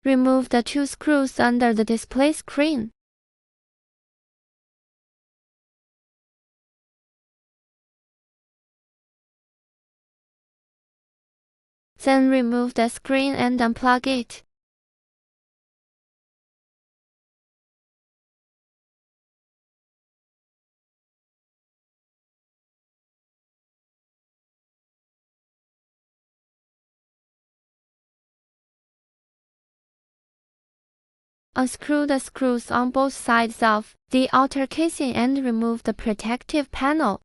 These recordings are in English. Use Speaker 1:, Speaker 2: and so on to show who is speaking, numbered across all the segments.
Speaker 1: Remove the 2 screws under the display screen. Then remove the screen and unplug it. Unscrew the screws on both sides of the outer casing and remove the protective panel.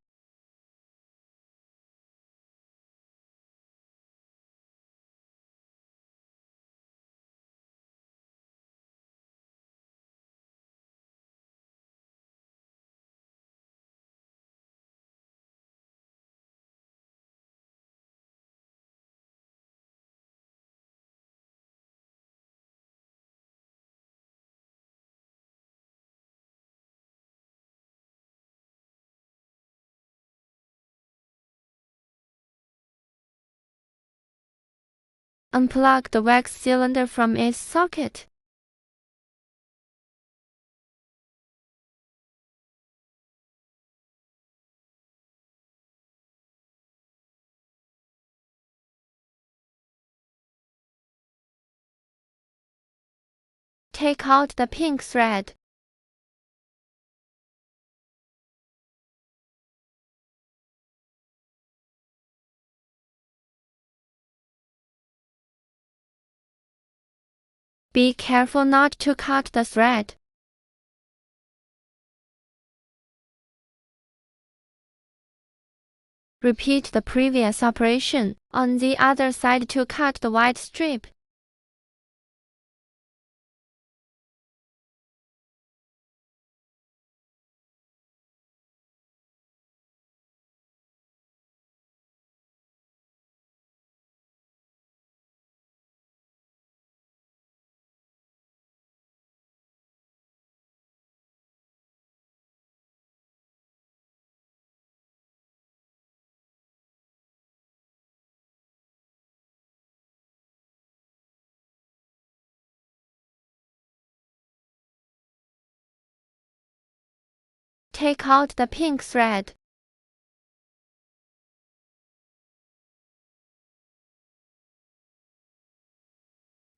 Speaker 1: Unplug the wax cylinder from its socket. Take out the pink thread. Be careful not to cut the thread. Repeat the previous operation on the other side to cut the white strip. Take out the pink thread.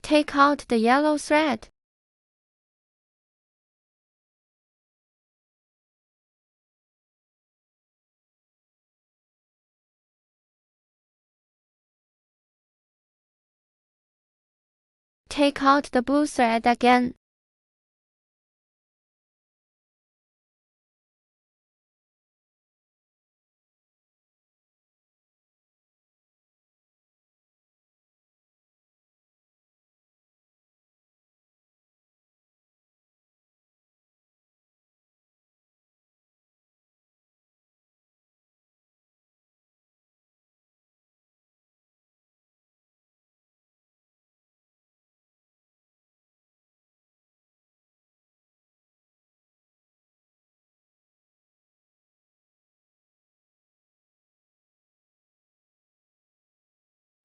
Speaker 1: Take out the yellow thread. Take out the blue thread again.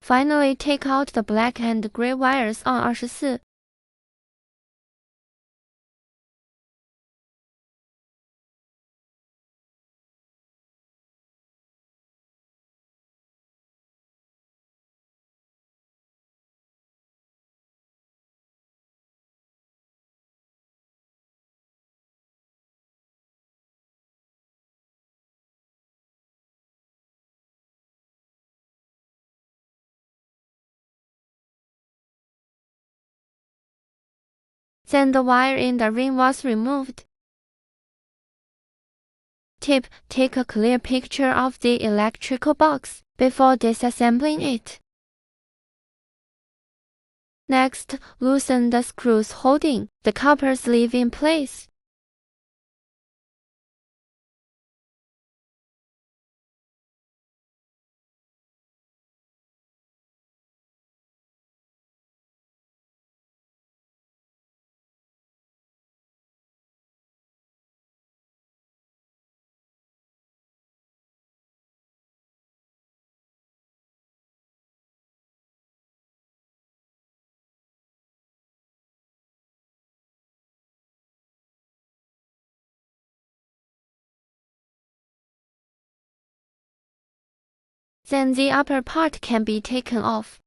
Speaker 1: Finally, take out the black and gray wires on 24. Then the wire in the ring was removed. Tip: take a clear picture of the electrical box before disassembling it. Next, loosen the screws holding the copper sleeve in place. Then the upper part can be taken off.